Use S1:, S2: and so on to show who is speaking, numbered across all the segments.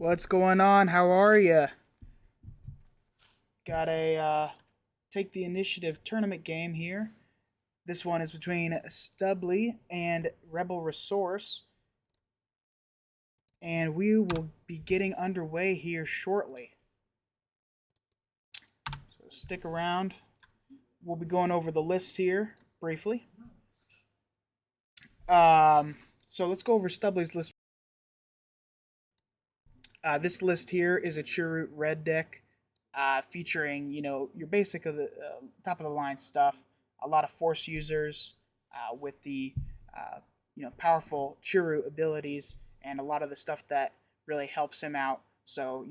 S1: What's going on? How are you? Got a take the initiative tournament game here. This one is between Stubbly and RebelResource, and we will be getting underway here shortly. So stick around. We'll be going over the lists here briefly. So let's go over Stubbly's list. This list here is a Chirrut red deck, featuring your basic of the top of the line stuff. A lot of force users with the powerful Chirrut abilities and a lot of the stuff that really helps him out. So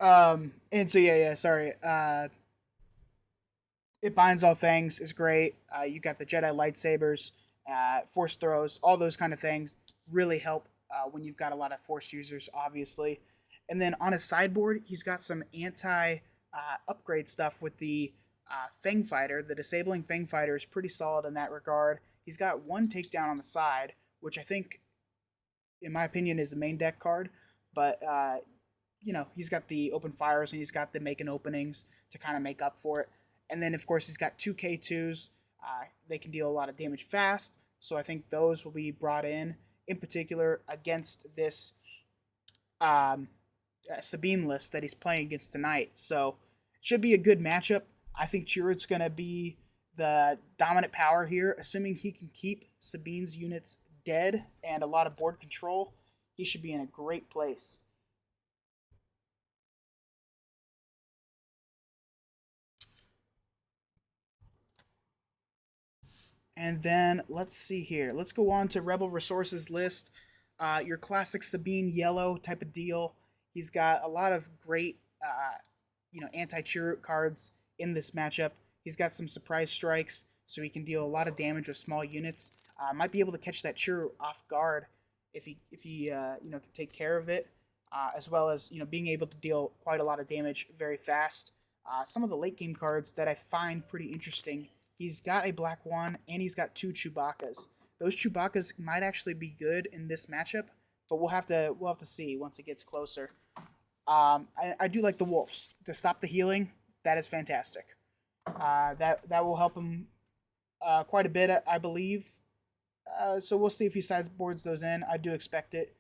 S1: and so yeah, sorry. It binds all things is great. You got the Jedi lightsabers, force throws, all those kind of things really help when you've got a lot of force users, obviously. And then on his sideboard, he's got some anti upgrade stuff with the Fang Fighter. The disabling Fang Fighter is pretty solid in that regard. He's got one takedown on the side, which I think, in my opinion, is the main deck card. But he's got the open fires and he's got the making openings to kind of make up for it. And then, of course, he's got two K2s. They can deal a lot of damage fast. So I think those will be brought in particular, against this Sabine list that he's playing against tonight. So it should be a good matchup. I think Chirrut's going to be the dominant power here, assuming he can keep Sabine's units dead and a lot of board control. He should be in a great place. And then let's see here. Let's go on to RebelResource's list. Your classic Sabine yellow type of deal. He's got a lot of great, anti-Chirrut cards in this matchup. He's got some surprise strikes, so he can deal a lot of damage with small units. Might be able to catch that Chirrut off guard if he can take care of it, as well as being able to deal quite a lot of damage very fast. Some of the late game cards that I find pretty interesting. He's got a black one and he's got two Chewbacca's. Those Chewbacca's might actually be good in this matchup, but we'll have to see once it gets closer. I do like the wolves to stop the healing. That is fantastic. That will help him quite a bit, I believe. So we'll see if he sideboards those in. I do expect it.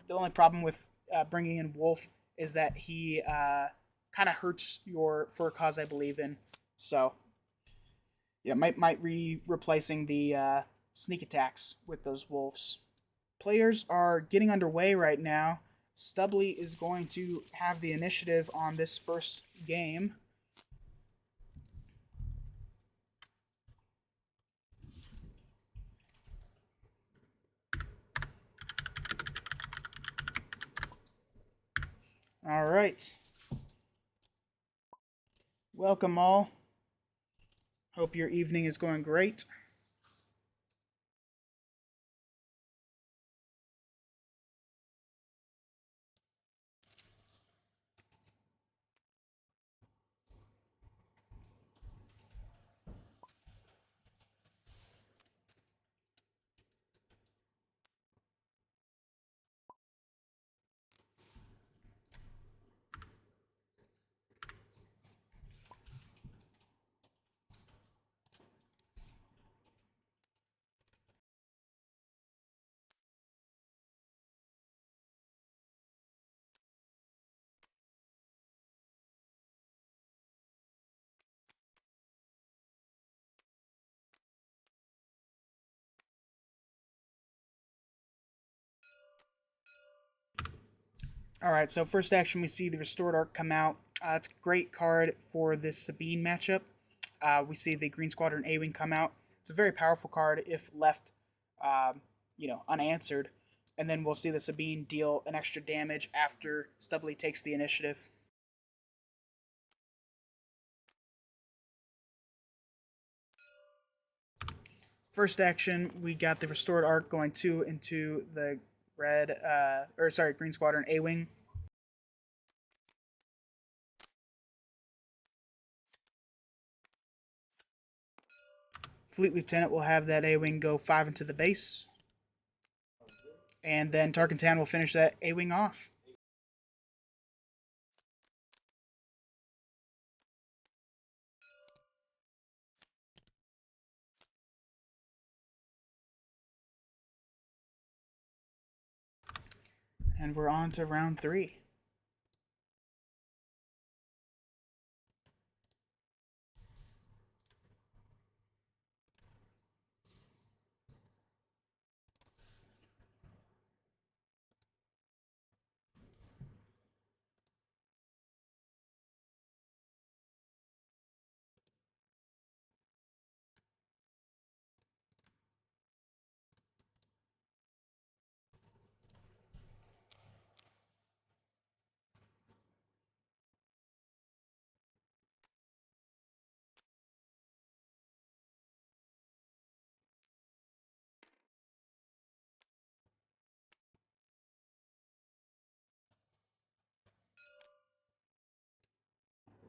S1: The only problem with bringing in Wolf is that he kind of hurts your fur cause I believe in. So yeah, might replacing the sneak attacks with those wolves. Players are getting underway right now. Stubbly is going to have the initiative on this first game. All right. Welcome all. Hope your evening is going great. All right, so first action we see the Restored Arc come out. It's a great card for this Sabine matchup. We see the Green Squadron A-Wing come out. It's a very powerful card if left, unanswered. And then we'll see the Sabine deal an extra damage after Stubbly takes the initiative. First action, we got the restored arc going 2 into the green squadron A-wing. Fleet Lieutenant will have that A-wing go 5 into the base. And then Tarkentan will finish that A-wing off. And we're on to round 3.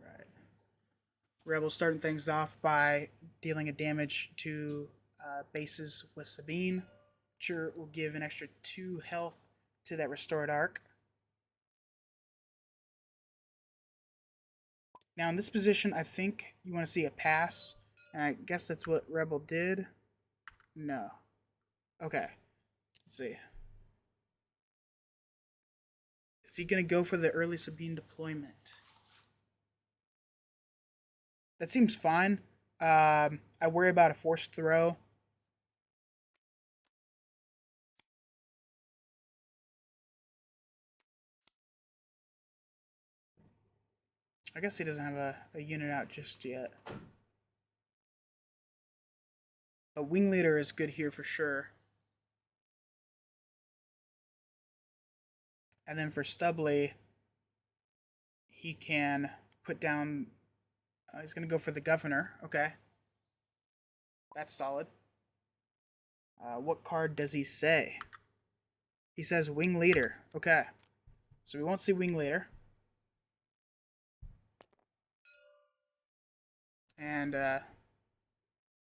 S1: Right. Rebel starting things off by dealing a damage to bases with Sabine. Chirrut will give an extra 2 health to that restored arc. Now in this position, I think you want to see a pass, and I guess that's what Rebel did. No. Okay. Let's see. Is he going to go for the early Sabine deployment? That seems fine. I worry about a forced throw. I guess he doesn't have a unit out just yet. A wing leader is good here for sure. And then for Stubbly, he can put down... he's going to go for the governor. Okay. That's solid. What card does he say? He says wing leader. Okay. So we won't see wing leader. And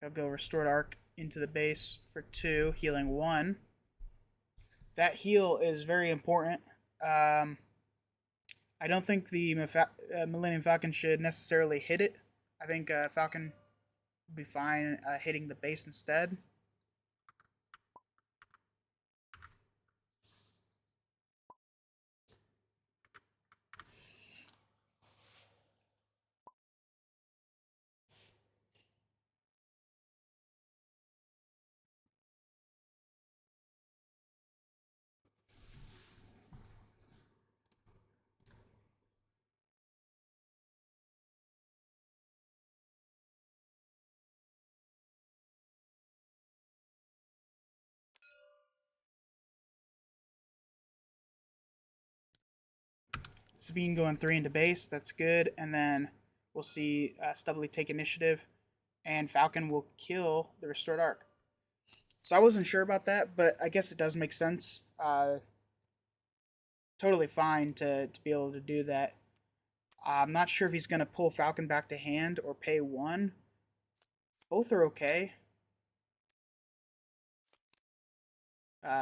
S1: he'll go restored arc into the base for 2, healing 1. That heal is very important. I don't think the Millennium Falcon should necessarily hit it. I think Falcon will be fine hitting the base instead. Sabine going 3 into base, that's good. And then we'll see Stubbly take initiative, and Falcon will kill the restored arc. So I wasn't sure about that, but I guess it does make sense. Totally fine to be able to do that. I'm not sure if he's going to pull Falcon back to hand or pay 1. Both are okay.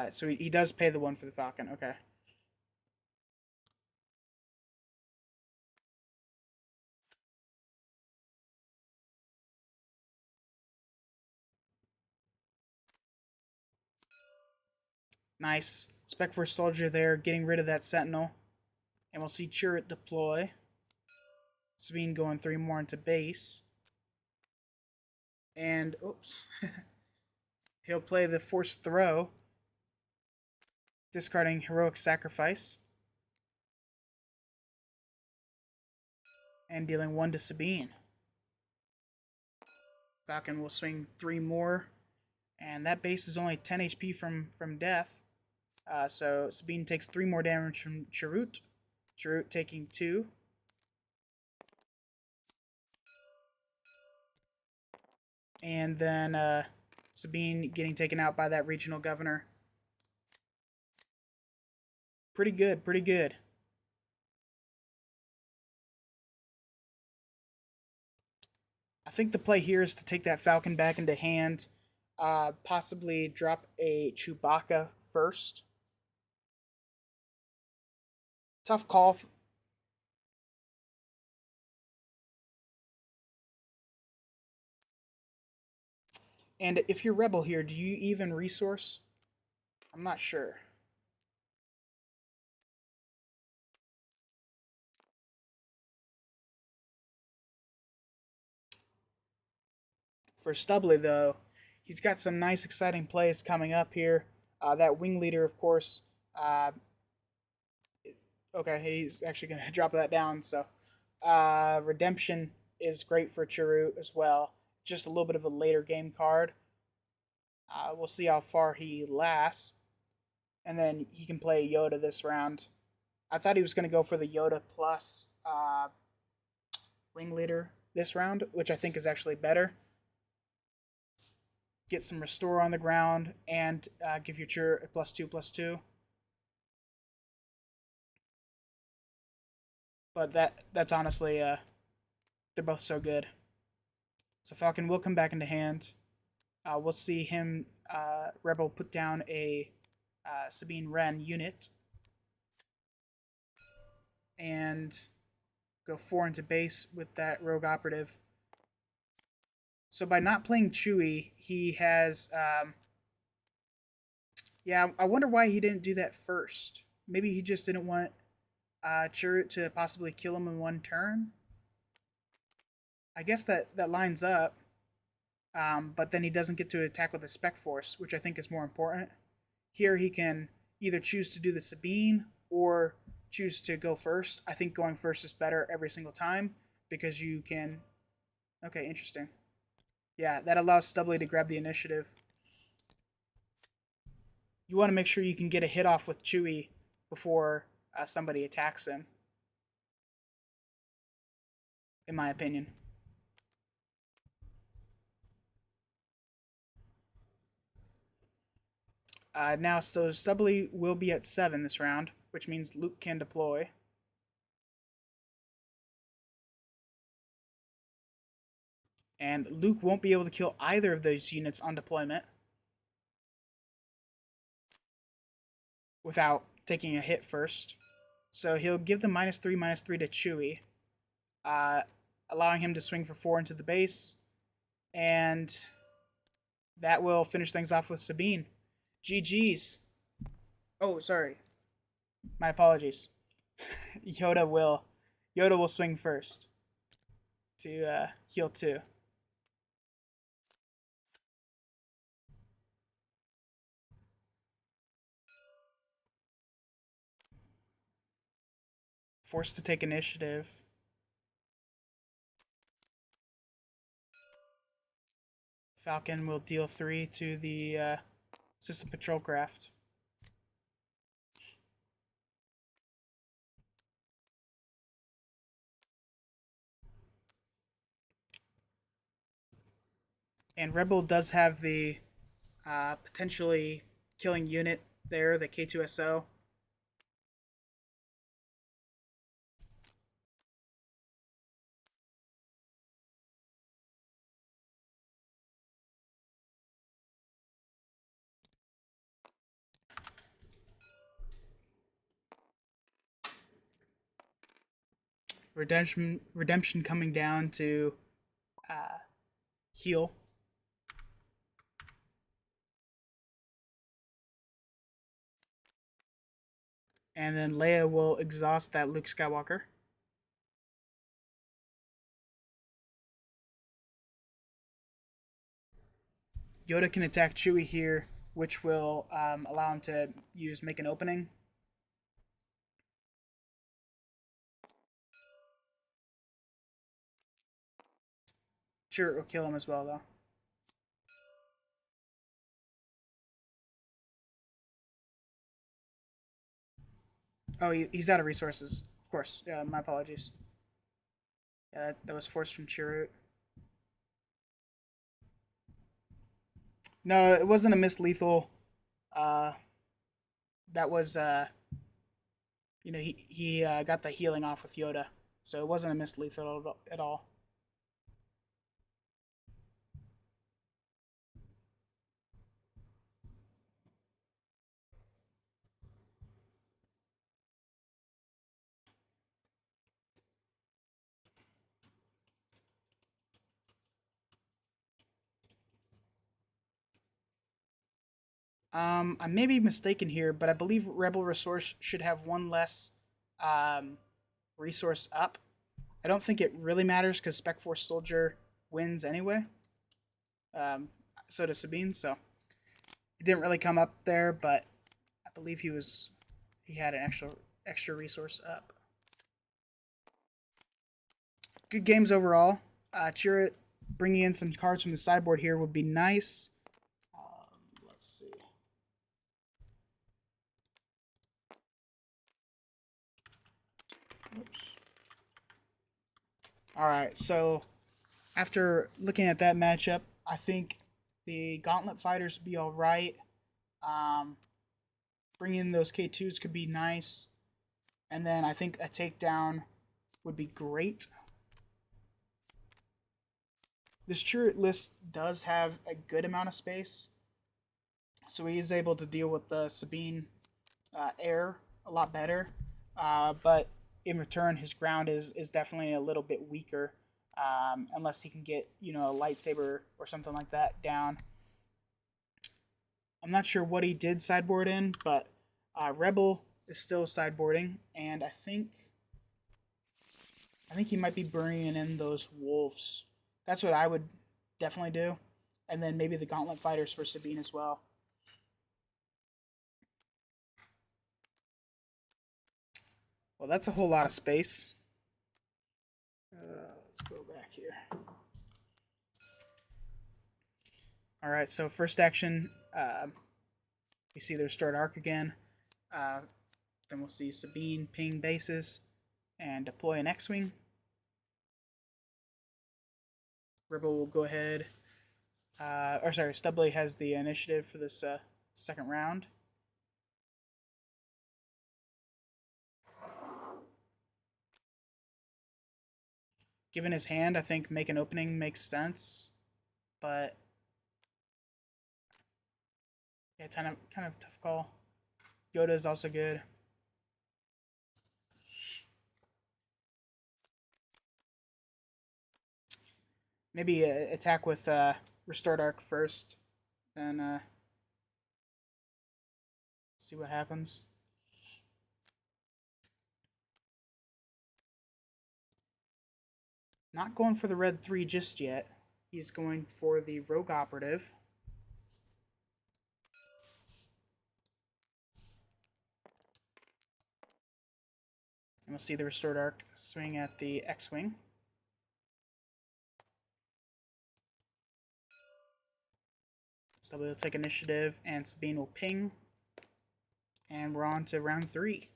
S1: So he does pay the 1 for the Falcon. Okay. Nice. Spec Force Soldier there, getting rid of that Sentinel. And we'll see Chirrut deploy. Sabine going 3 more into base. And, oops. He'll play the Forced Throw, discarding Heroic Sacrifice. And dealing 1 to Sabine. Falcon will swing 3 more. And that base is only 10 HP from death. So Sabine takes 3 more damage from Chirrut. Chirrut taking 2. And then Sabine getting taken out by that regional governor. Pretty good, pretty good. I think the play here is to take that Falcon back into hand, possibly drop a Chewbacca first. Tough call. And if you're Rebel here, do you even resource? I'm not sure. For Stubbly, though, he's got some nice, exciting plays coming up here. That wing leader, of course. Okay, he's actually going to drop that down. So, Redemption is great for Chirrut as well. Just a little bit of a later game card. We'll see how far he lasts. And then he can play Yoda this round. I thought he was going to go for the Yoda plus wing leader this round, which I think is actually better. Get some restore on the ground and give your Chirrut a +2/+2. But that's honestly they're both so good. So Falcon will come back into hand. We'll see him Rebel put down a Sabine Wren unit and go 4 into base with that rogue operative. So by not playing Chewie, he has yeah, I wonder why he didn't do that first. Maybe he just didn't want Chirrut to possibly kill him in one turn. I guess that lines up. But then he doesn't get to attack with a Spec Force, which I think is more important. Here he can either choose to do the Sabine or choose to go first. I think going first is better every single time because you can... Okay, interesting. Yeah, that allows Stubbly to grab the initiative. You want to make sure you can get a hit off with Chewie before somebody attacks him, in my opinion. Now, so Stubbly will be at 7 this round, which means Luke can deploy. And Luke won't be able to kill either of those units on deployment without taking a hit first. So he'll give the -3/-3 to Chewie, allowing him to swing for 4 into the base. And that will finish things off with Sabine. GG's. Oh, sorry. My apologies. Yoda will swing first to heal 2. Forced to take initiative. Falcon will deal 3 to the system patrol craft. And Rebel does have the potentially killing unit there, the K2SO. Redemption coming down to heal. And then Leia will exhaust that Luke Skywalker. Yoda can attack Chewie here, which will allow him to make an opening. Sure, it'll kill him as well, though. Oh, he's out of resources. Of course. Yeah, my apologies. Yeah, that was forced from Chirrut. No, it wasn't a missed lethal. Uh, that was he got the healing off with Yoda, so it wasn't a missed lethal at all. I may be mistaken here, but I believe Rebel Resource should have one less um, resource up. I don't think it really matters because Spec Force Soldier wins anyway. Um, so does Sabine, so it didn't really come up there, but I believe he had an extra resource up. Good games overall. Chirrut bringing in some cards from the sideboard here would be nice. Let's see. Oops. All right, so after looking at that matchup, I think the Gauntlet Fighters would be all right. Bringing in those K2s could be nice. And then I think a takedown would be great. This Chirrut list does have a good amount of space. So he is able to deal with the Sabine air a lot better. But in return, his ground is definitely a little bit weaker. Unless he can get, a lightsaber or something like that down. I'm not sure what he did sideboard in, but Rebel is still sideboarding, and I think he might be bringing in those wolves. That's what I would definitely do, and then maybe the Gauntlet Fighters for Sabine as well. Well, that's a whole lot of space. Let's go back here. All right, so first action, we see their start arc again. Then we'll see Sabine ping bases and deploy an X-Wing. Rebel will go ahead. Stubbly has the initiative for this second round. Given his hand, I think make an opening makes sense, but yeah, kind of tough call. Yoda is also good. Maybe attack with Restart Arc first, then see what happens. Not going for the red 3 just yet. He's going for the Rogue Operative. And we'll see the Restored Arc swing at the X-Wing. Stubbly will take initiative, and Sabine will ping. And we're on to round 3.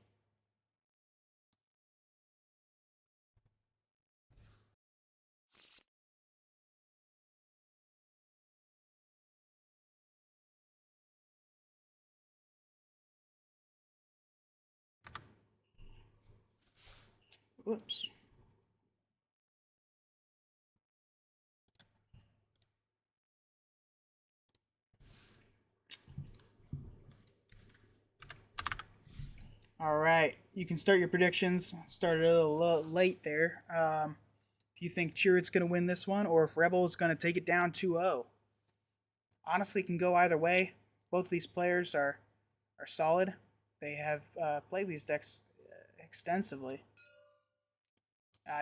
S1: Whoops. All right, you can start your predictions. Started a little late there. If you think Chirrut's going to win this one, or if Rebel is going to take it down 2-0. Honestly, it can go either way. Both these players are solid. They have played these decks extensively.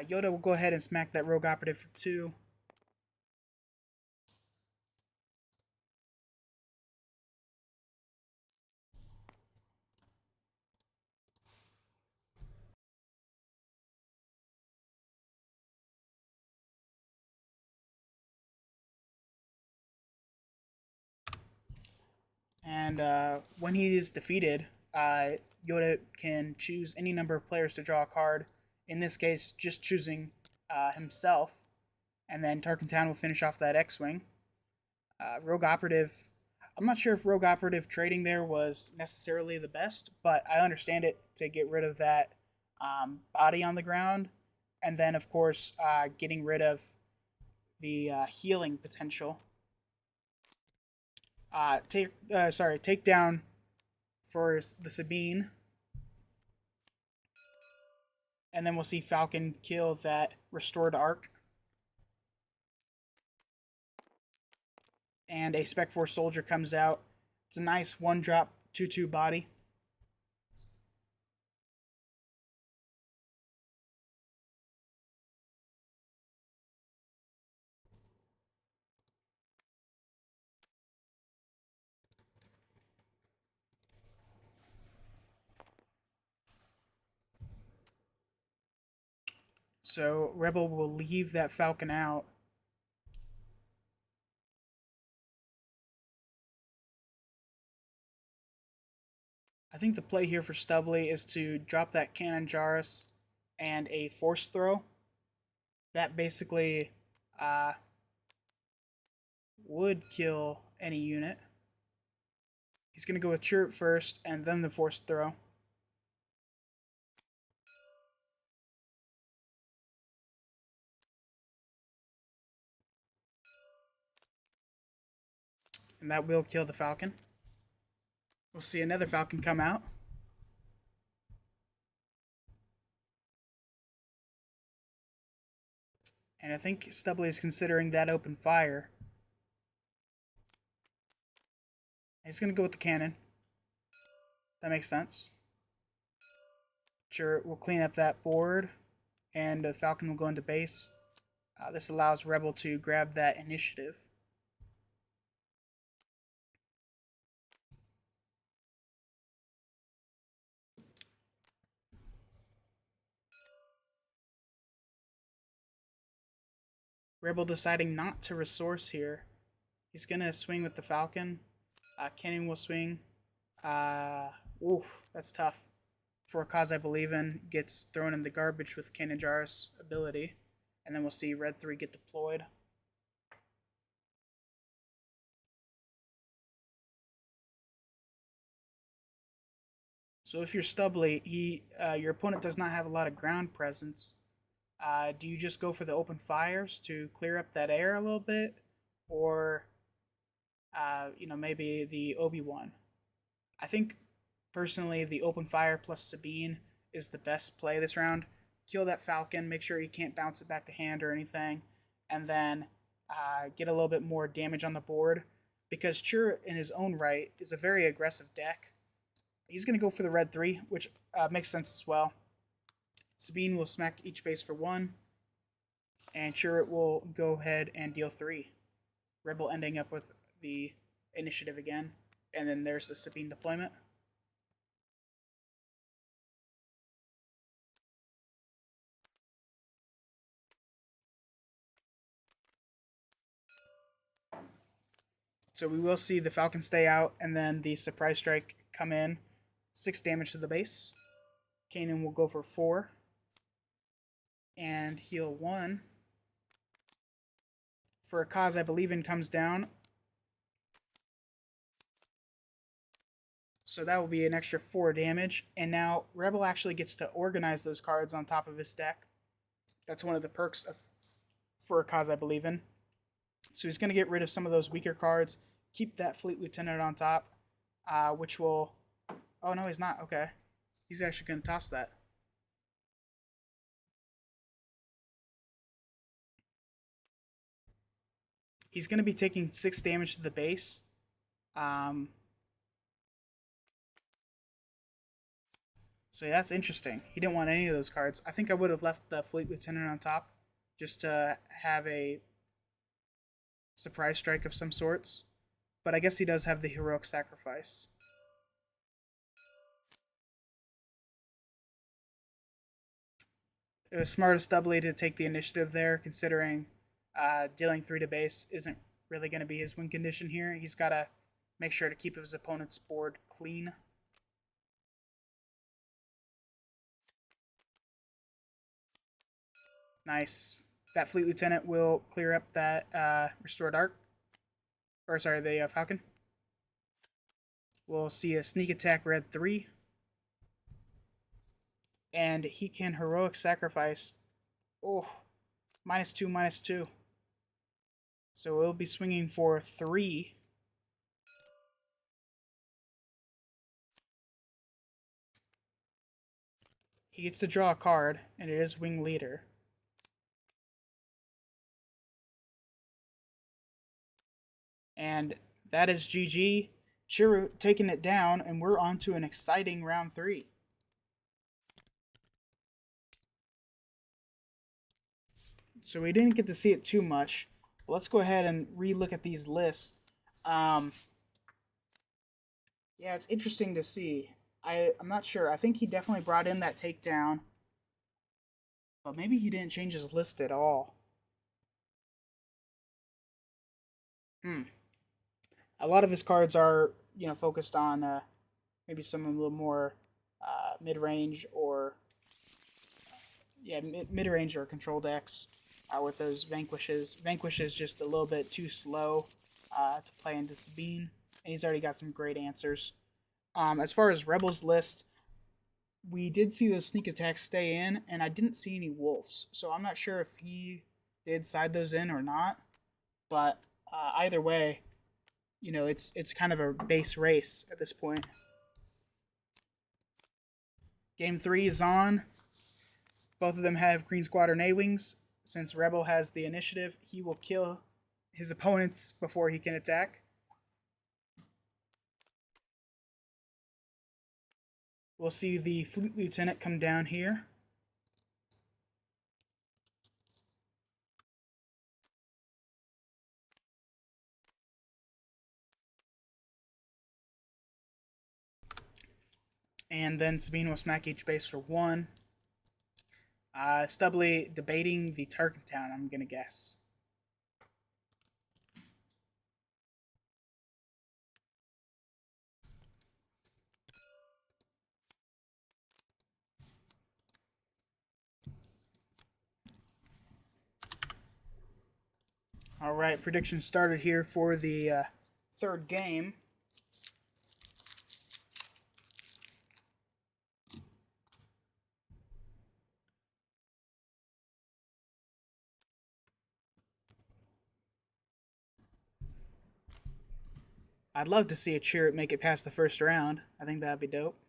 S1: Yoda will go ahead and smack that Rogue Operative for 2. And when he is defeated, Yoda can choose any number of players to draw a card. In this case, just choosing himself. And then Tarkin Town will finish off that X-Wing. Rogue Operative I'm not sure if Rogue Operative trading there was necessarily the best, but I understand it to get rid of that body on the ground, and then of course getting rid of the healing potential. Take down for the Sabine, and then we'll see Falcon kill that restored arc. And a Spec Force soldier comes out. It's a nice one drop 2/2 body. So Rebel will leave that Falcon out. I think the play here for Stubbly is to drop that Cannon Jarus and a Force Throw. That basically would kill any unit. He's going to go with Chirrut first and then the Force Throw. And that will kill the Falcon. We'll see another Falcon come out. And I think Stubbly is considering that open fire. He's going to go with the cannon. That makes sense. Sure, we'll clean up that board, and the Falcon will go into base. This allows Rebel to grab that initiative. Rebel deciding not to resource here. He's going to swing with the Falcon. Cannon will swing. Oof, that's tough. For a cause I believe in, gets thrown in the garbage with Cannon Jar's ability. And then we'll see Red 3 get deployed. So if you're Stubbly, your opponent does not have a lot of ground presence. Do you just go for the open fires to clear up that air a little bit? Or, maybe the Obi-Wan? I think, personally, the open fire plus Sabine is the best play this round. Kill that Falcon, make sure he can't bounce it back to hand or anything, and then get a little bit more damage on the board. Because Chirrut, in his own right, is a very aggressive deck. He's going to go for the red 3, which makes sense as well. Sabine will smack each base for 1, and Chirrut will go ahead and deal 3. Rebel ending up with the initiative again, and then there's the Sabine deployment. So we will see the Falcon stay out, and then the Surprise Strike come in. 6 damage to the base. Kanan will go for 4. And heal 1. For a cause I believe in comes down. So that will be an extra 4 damage. And now Rebel actually gets to organize those cards on top of his deck. That's one of the perks of For a Cause I Believe in. So he's going to get rid of some of those weaker cards. Keep that Fleet Lieutenant on top. Which will... Oh, no, he's not. Okay. He's actually going to toss that. He's going to be taking 6 damage to the base. So yeah, that's interesting. He didn't want any of those cards. I think I would have left the Fleet Lieutenant on top just to have a surprise strike of some sorts. But I guess he does have the Heroic Sacrifice. It was smart of Stubbly to take the initiative there, considering dealing 3 to base isn't really going to be his win condition here. He's got to make sure to keep his opponent's board clean. Nice. That Fleet Lieutenant will clear up that Restored Arc. Or, sorry, the Falcon. We'll see a sneak attack red 3. And he can heroic sacrifice. Oh, -2, -2. So we'll be swinging for 3. He gets to draw a card, and it is Wing Leader. And that is GG. Chirrut taking it down, and we're on to an exciting round 3. So we didn't get to see it too much. Let's go ahead and re-look at these lists. Yeah, it's interesting to see. I'm not sure. I think he definitely brought in that takedown, but maybe he didn't change his list at all. A lot of his cards are, focused on maybe some a little more mid-range or mid-range or control decks with those vanquishes. Vanquish is just a little bit too slow to play into Sabine, and he's already got some great answers. As far as Rebel's list, we did see those sneak attacks stay in, and I didn't see any wolves, so I'm not sure if he did side those in or not. But either way, it's kind of a base race at this point. Game 3 is on. Both of them have Green Squadron A-Wings. Since Rebel has the initiative, he will kill his opponents before he can attack. We'll see the Fleet Lieutenant come down here. And then Sabine will smack each base for 1. Stubbly debating the Target Town, I'm going to guess. All right, prediction started here for the third game. I'd love to see a Chirrut make it past the first round. I think that'd be dope.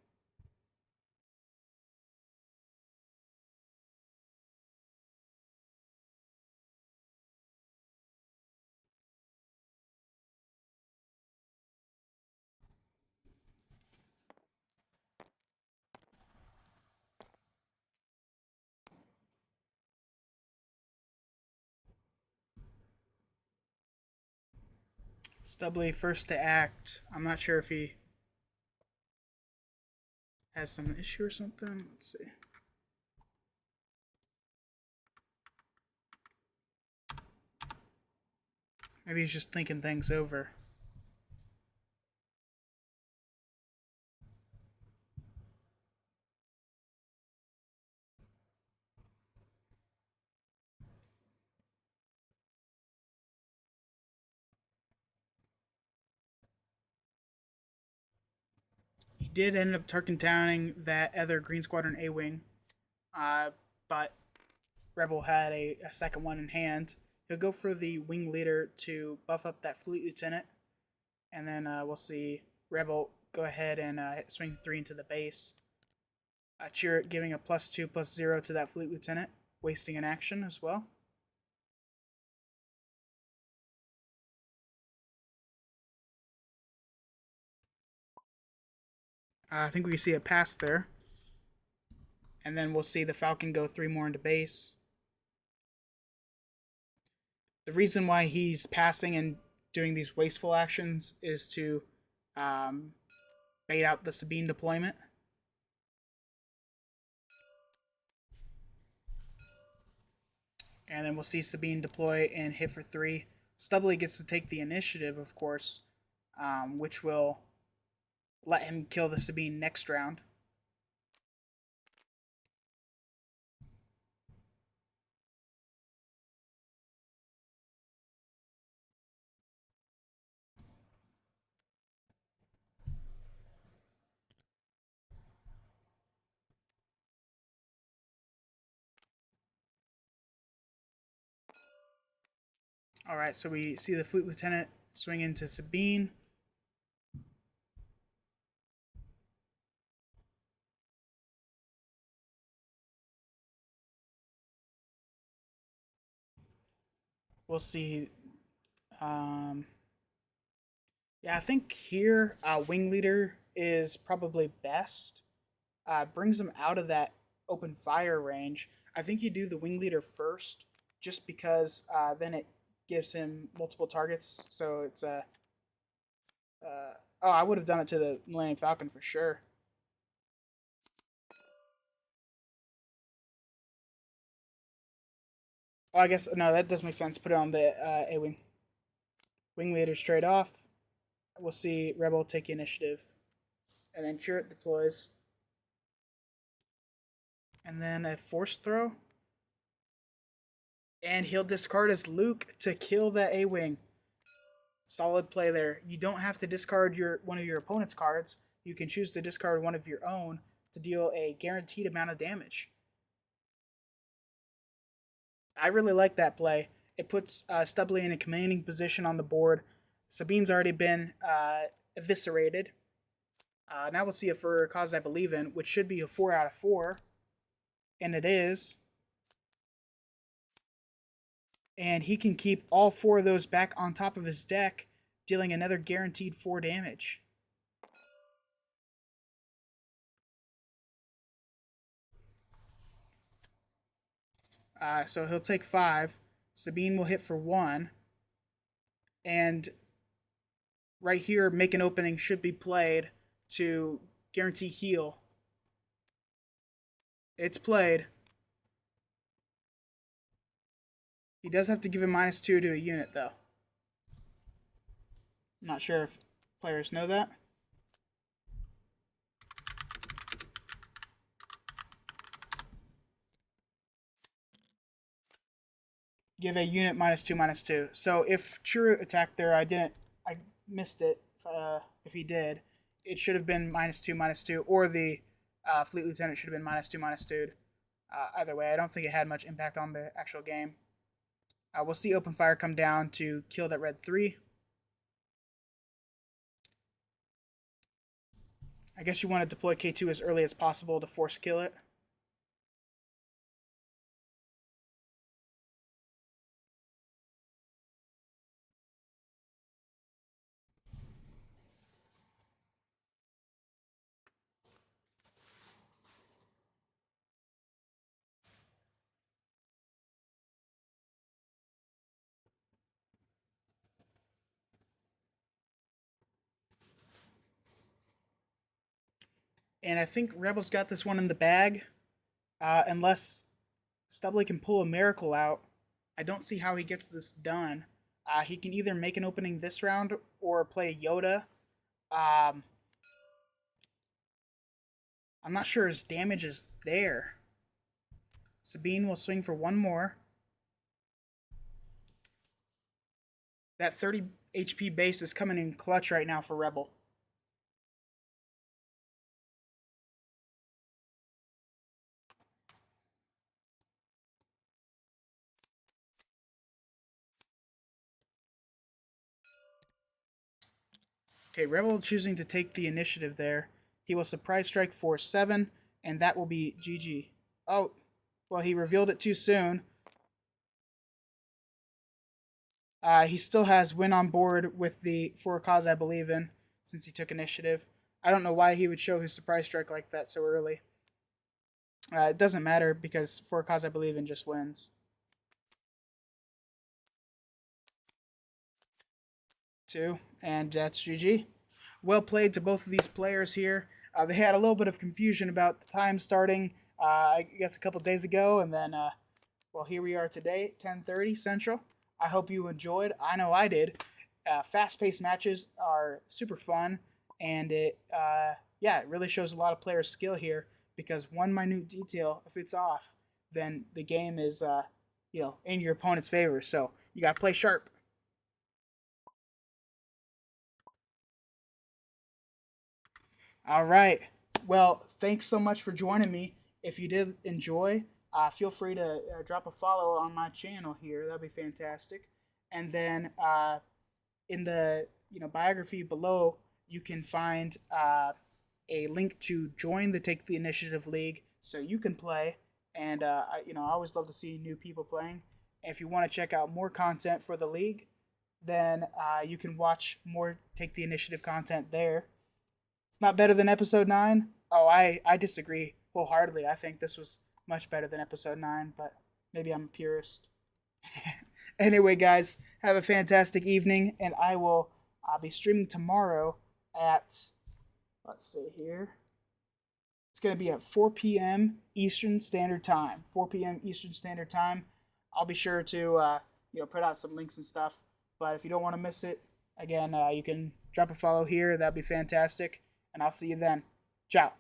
S1: Stubbly first to act. I'm not sure if he has some issue or something. Let's see. Maybe he's just thinking things over. He did end up Tarkin Towning that other Green Squadron A-Wing, but Rebel had a second one in hand. He'll go for the Wing Leader to buff up that Fleet Lieutenant, and then we'll see Rebel go ahead and swing 3 into the base. Chirrut giving a +2/+0 to that Fleet Lieutenant, wasting an action as well. I think we see a pass there. And then we'll see the Falcon go 3 more into base. The reason why he's passing and doing these wasteful actions is to bait out the Sabine deployment. And then we'll see Sabine deploy and hit for 3. Stubbly gets to take the initiative, of course, which will let him kill the Sabine next round. All right, so we see the Fleet Lieutenant swing into Sabine. We'll see. Yeah, I think here Wing Leader is probably best. Brings him out of that open fire range. I think you do the Wing Leader first, just because then it gives him multiple targets. So it's a. Oh, I would have done it to the Millennium Falcon for sure. Oh, I guess no, that does make sense. Put it on the A-Wing. Wing Leader's trade off. We'll see Rebel take initiative. And then Chirrut deploys. And then a force throw. And he'll discard his Luke to kill that A-Wing. Solid play there. You don't have to discard one of your opponent's cards. You can choose to discard one of your own to deal a guaranteed amount of damage. I really like that play. It puts Stubbly in a commanding position on the board. Sabine's already been eviscerated. Now we'll see a For a Cause I Believe In, which should be a 4 out of 4. And it is. And he can keep all 4 of those back on top of his deck, dealing another guaranteed 4 damage. So he'll take 5. Sabine will hit for 1. And right here, Make an Opening should be played to guarantee heal. It's played. He does have to give him -2 to a unit, though. I'm not sure if players know that. Give a unit -2/-2. So if Chirrut attacked there, I missed it. If he did, it should have been -2/-2, or the Fleet Lieutenant should have been -2/-2. Either way, I don't think it had much impact on the actual game. We'll see open fire come down to kill that red 3. I guess you want to deploy K2 as early as possible to force kill it. And I think Rebels got this one in the bag. Unless Stubbly can pull a miracle out, I don't see how he gets this done. He can either make an opening this round or play Yoda. I'm not sure his damage is there. Sabine will swing for 1 more. That 30 HP base is coming in clutch right now for Rebel. Okay, Rebel choosing to take the initiative there. He will surprise strike for 7, and that will be GG. Oh, well, he revealed it too soon. He still has win on board with the For a Cause I Believe In, since he took initiative. I don't know why he would show his surprise strike like that so early. It doesn't matter, because For a Cause I Believe In just wins. 2, and that's GG. Well played to both of these players here. They had a little bit of confusion about the time starting, I guess a couple days ago, and then, well, here we are today, 10:30 Central. I hope you enjoyed. I know I did. Fast-paced matches are super fun, and it really shows a lot of player skill here, because one minute detail, if it's off, then the game is, in your opponent's favor. So you got to play sharp. All right. Well, thanks so much for joining me. If you did enjoy, feel free to drop a follow on my channel here. That'd be fantastic. And then in the biography below, you can find a link to join the Take the Initiative League, so you can play. And I always love to see new people playing. And if you want to check out more content for the league, then you can watch more Take the Initiative content there. It's not better than episode 9. Oh, I disagree wholeheartedly. I think this was much better than episode 9, but maybe I'm a purist. Anyway, guys, have a fantastic evening, and I will be streaming tomorrow at, let's see here. It's going to be at 4 p.m. Eastern Standard Time. 4 p.m. Eastern Standard Time. I'll be sure to put out some links and stuff. But if you don't want to miss it, again, you can drop a follow here. That'd be fantastic. And I'll see you then. Ciao.